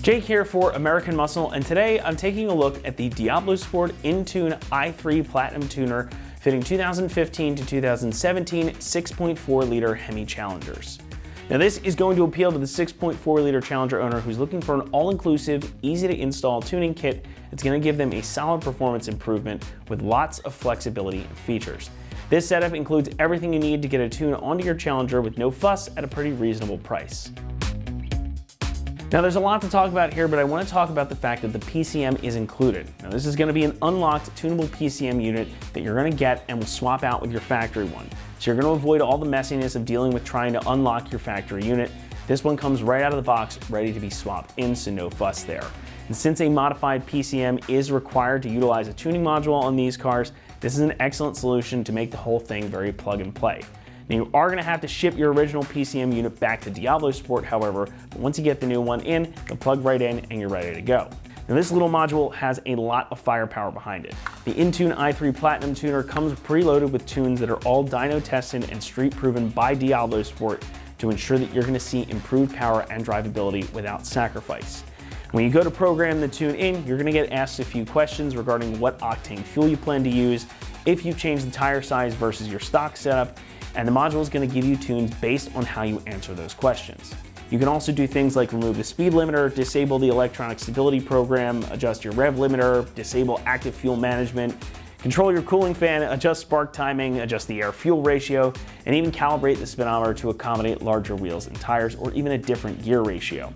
Jake here for American Muscle, and today I'm taking a look at the Diablosport inTune i3 Platinum Tuner fitting 2015 to 2017 6.4 liter HEMI Challengers. Now this is going to appeal to the 6.4 liter Challenger owner who's looking for an all-inclusive, easy to install tuning kit that's going to give them a solid performance improvement with lots of flexibility and features. This setup includes everything you need to get a tune onto your Challenger with no fuss at a pretty reasonable price. Now there's a lot to talk about here, but I want to talk about the fact that the PCM is included. Now this is going to be an unlocked tunable PCM unit that you're going to get and will swap out with your factory one. So you're going to avoid all the messiness of dealing with trying to unlock your factory unit. This one comes right out of the box, ready to be swapped in, so no fuss there. And since a modified PCM is required to utilize a tuning module on these cars, this is an excellent solution to make the whole thing very plug and play. Now you are going to have to ship your original PCM unit back to Diablosport, however, but once you get the new one in, you'll plug right in and you're ready to go. Now this little module has a lot of firepower behind it. The inTune i3 Platinum Tuner comes preloaded with tunes that are all dyno tested and street proven by Diablosport to ensure that you're going to see improved power and drivability without sacrifice. When you go to program the tune in, you're going to get asked a few questions regarding what octane fuel you plan to use, if you've changed the tire size versus your stock setup, and the module is going to give you tunes based on how you answer those questions. You can also do things like remove the speed limiter, disable the electronic stability program, adjust your rev limiter, disable active fuel management, control your cooling fan, adjust spark timing, adjust the air-fuel ratio, and even calibrate the speedometer to accommodate larger wheels and tires or even a different gear ratio.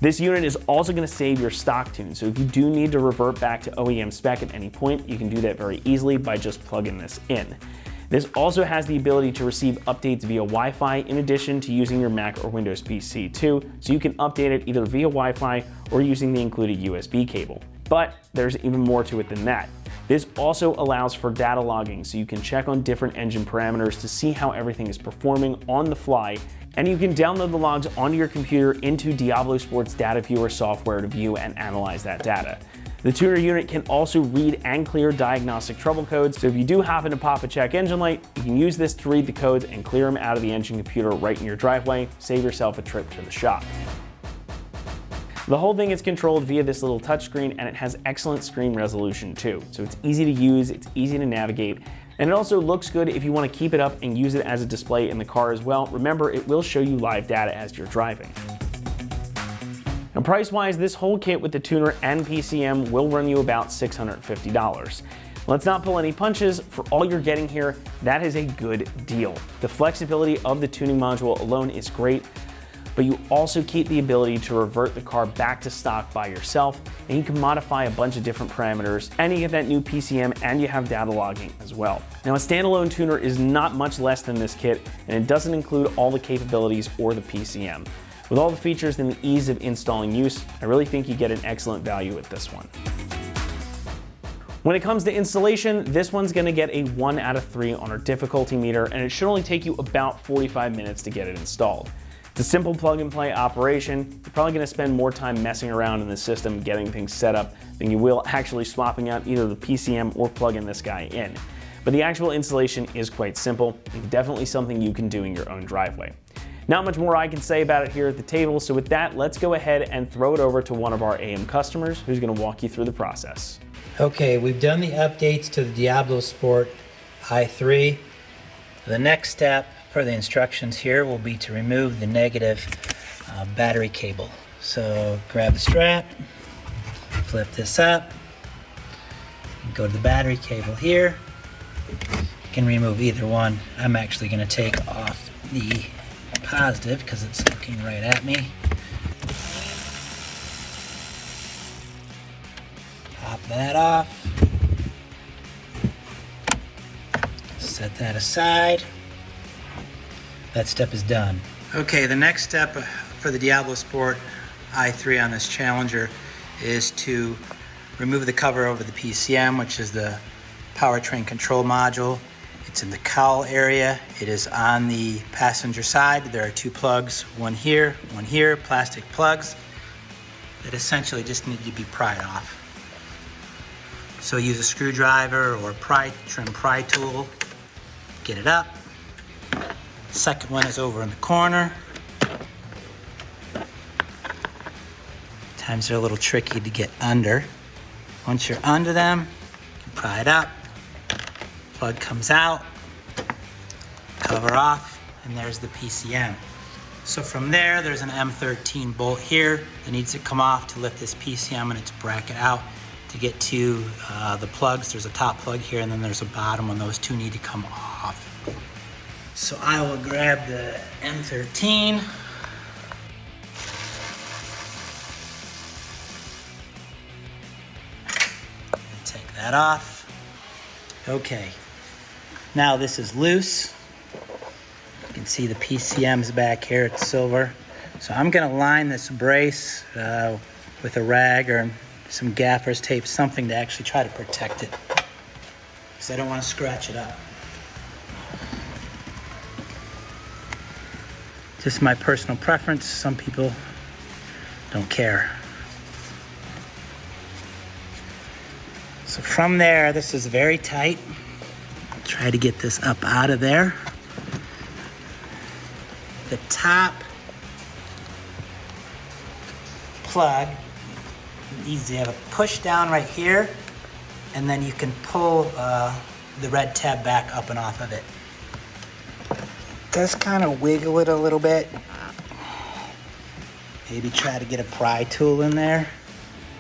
This unit is also going to save your stock tune, so if you do need to revert back to OEM spec at any point, you can do that very easily by just plugging this in. This also has the ability to receive updates via Wi-Fi in addition to using your Mac or Windows PC too, so you can update it either via Wi-Fi or using the included USB cable. But there's even more to it than that. This also allows for data logging, so you can check on different engine parameters to see how everything is performing on the fly, and you can download the logs onto your computer into Diablosport's data viewer software to view and analyze that data. The tuner unit can also read and clear diagnostic trouble codes, so if you do happen to pop a check engine light, you can use this to read the codes and clear them out of the engine computer right in your driveway, save yourself a trip to the shop. The whole thing is controlled via this little touchscreen, and it has excellent screen resolution too, so it's easy to use, it's easy to navigate, and it also looks good if you want to keep it up and use it as a display in the car as well. Remember, it will show you live data as you're driving. Now price-wise, this whole kit with the tuner and PCM will run you about $650. Let's not pull any punches. For all you're getting here, that is a good deal. The flexibility of the tuning module alone is great, but you also keep the ability to revert the car back to stock by yourself, and you can modify a bunch of different parameters, and you get that new PCM, and you have data logging as well. Now a standalone tuner is not much less than this kit, and it doesn't include all the capabilities or the PCM. With all the features and the ease of installing use, I really think you get an excellent value with this one. When it comes to installation, this one's going to get a 1 out of 3 on our difficulty meter, and it should only take you about 45 minutes to get it installed. It's a simple plug and play operation. You're probably going to spend more time messing around in the system getting things set up than you will actually swapping out either the PCM or plugging this guy in. But the actual installation is quite simple, and definitely something you can do in your own driveway. Not much more I can say about it here at the table, so with that, let's go ahead and throw it over to one of our AM customers who's going to walk you through the process. Okay, we've done the updates to the Diablosport i3. The next step per the instructions here will be to remove the negative battery cable. So grab the strap, flip this up, and go to the battery cable here. You can remove either one. I'm actually going to take off the positive because it's looking right at me. Pop that off. Set that aside. That step is done. Okay, the next step for the Diablosport i3 on this Challenger is to remove the cover over the PCM, which is the powertrain control module. It's in the cowl area. It is on the passenger side. There are 2 plugs, one here, plastic plugs that essentially just need to be pried off. So use a screwdriver or trim pry tool, get it up. Second one is over in the corner. Sometimes they're a little tricky to get under. Once you're under them, you pry it up, plug comes out, cover off, and there's the PCM. So from there, there's an M13 bolt here that needs to come off to lift this PCM and its bracket out. To get to the plugs, there's a top plug here, and then there's a bottom one. Those two need to come off. So I will grab the M13. Take that off. Okay. Now this is loose. You can see the PCM's back here, it's silver. So I'm gonna line this brace with a rag or some gaffer's tape, something to actually try to protect it, because I don't want to scratch it up. Just my personal preference. Some people don't care. So from there, this is very tight. I'll try to get this up out of there. The top plug needs to have a push down right here, and then you can pull the red tab back up and off of it. Just kind of wiggle it a little bit. Maybe try to get a pry tool in there.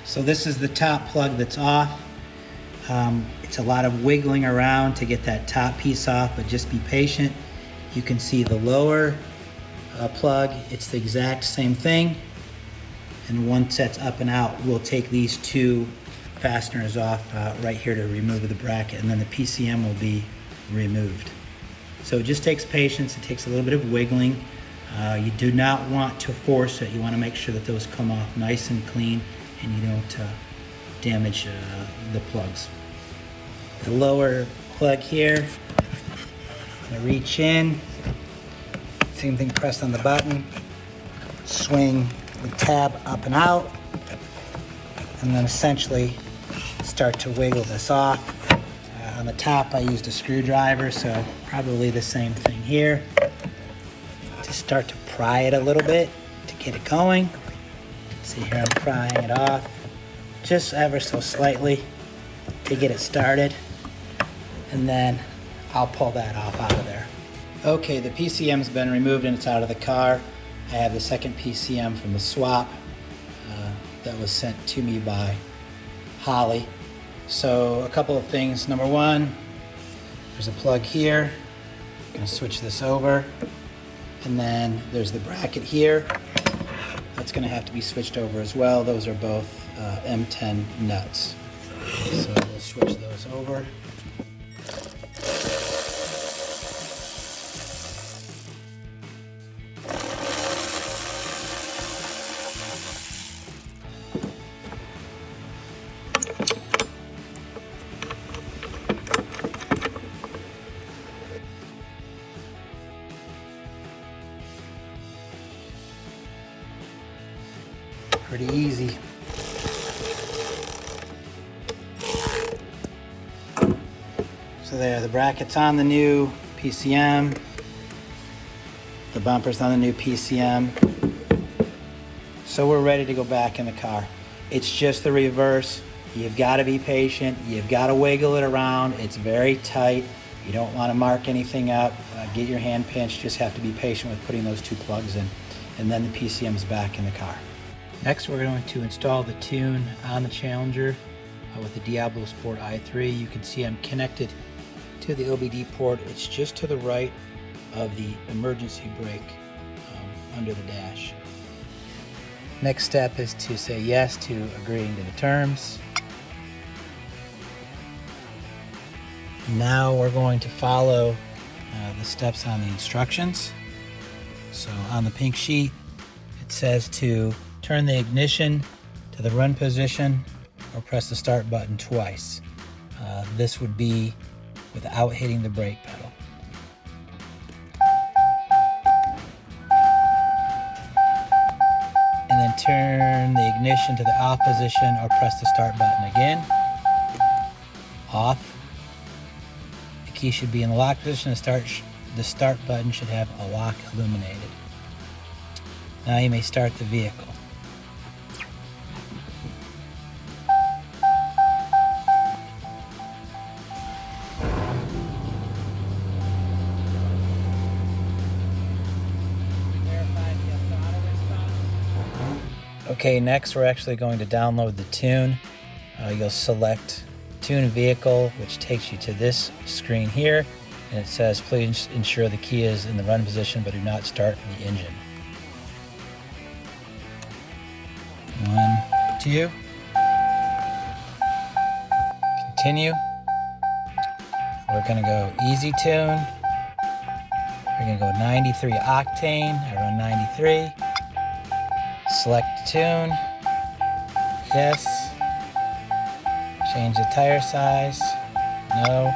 So this is the top plug that's off. It's a lot of wiggling around to get that top piece off, but just be patient. You can see the lower plug, it's the exact same thing. And once that's up and out, we'll take these two fasteners off right here to remove the bracket, and then the PCM will be removed. So it just takes patience. It takes a little bit of wiggling. You do not want to force it. You want to make sure that those come off nice and clean, and you don't damage the plugs. The lower plug here, I'm going to reach in, same thing, press on the button, swing the tab up and out, and then essentially start to wiggle this off. On the top I used a screwdriver, so probably the same thing here. Just start to pry it a little bit to get it going. See here, I'm prying it off just ever so slightly to get it started, and then I'll pull that off out of there. Okay, the PCM's been removed and it's out of the car. I have the second PCM from the swap that was sent to me by Holly. So a couple of things. Number one, there's a plug here. I'm going to switch this over. And then there's the bracket here. That's going to have to be switched over as well. Those are both M10 nuts. So we'll switch those over. Pretty easy. So there, the bracket's on the new PCM. The bumper's on the new PCM. So we're ready to go back in the car. It's just the reverse. You've got to be patient. You've got to wiggle it around. It's very tight. You don't want to mark anything up. Get your hand pinched. Just have to be patient with putting those two plugs in. And then the PCM's back in the car. Next, we're going to install the tune on the Challenger with the Diablosport i3. You can see I'm connected to the OBD port. It's just to the right of the emergency brake under the dash. Next step is to say yes to agreeing to the terms. Now we're going to follow the steps on the instructions. So on the pink sheet, it says to turn the ignition to the run position or press the start button twice. This would be without hitting the brake pedal. And then turn the ignition to the off position or press the start button again. Off. The key should be in the lock position. The start button should have a lock illuminated. Now you may start the vehicle. Okay, next we're actually going to download the tune. You'll select Tune Vehicle, which takes you to this screen here, and it says please ensure the key is in the run position but do not start the engine. 1, 2. Continue. We're going to go easy tune. We're going to go 93 octane. I run 93. Select tune. Yes. Change the tire size. No.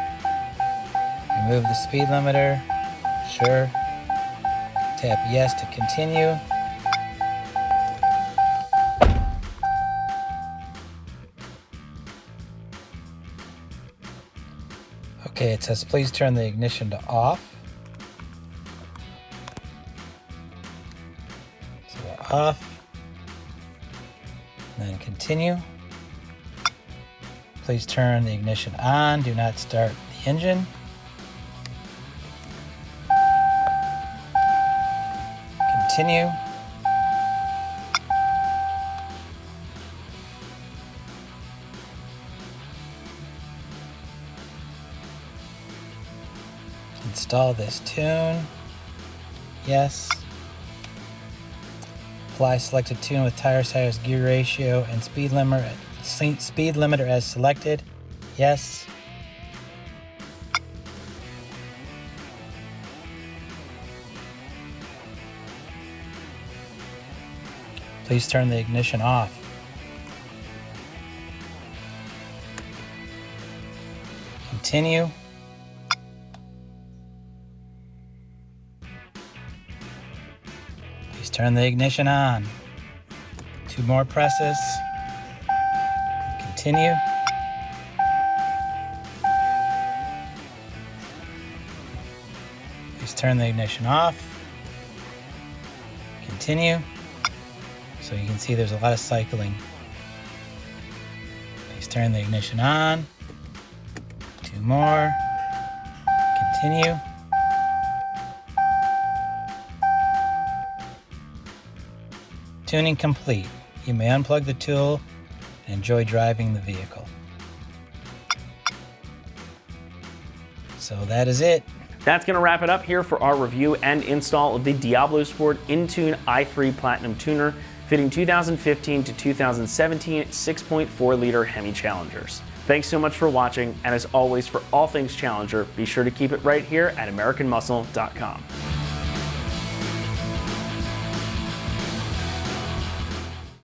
Remove the speed limiter. Sure. Tap yes to continue. Okay, it says please turn the ignition to off. So we're off. And then continue. Please turn the ignition on. Do not start the engine. Continue. Install this tune. Yes. Apply selected tune with tire size, gear ratio, and speed limiter as selected. Yes. Please turn the ignition off. Continue. Please turn the ignition on. 2 more presses. Continue. Please turn the ignition off. Continue. So you can see there's a lot of cycling. Please turn the ignition on. 2 more. Continue. Tuning complete. You may unplug the tool and enjoy driving the vehicle. So that is it. That's going to wrap it up here for our review and install of the Diablosport inTune i3 Platinum Tuner, fitting 2015 to 2017 6.4 liter HEMI Challengers. Thanks so much for watching, and as always, for all things Challenger, be sure to keep it right here at AmericanMuscle.com.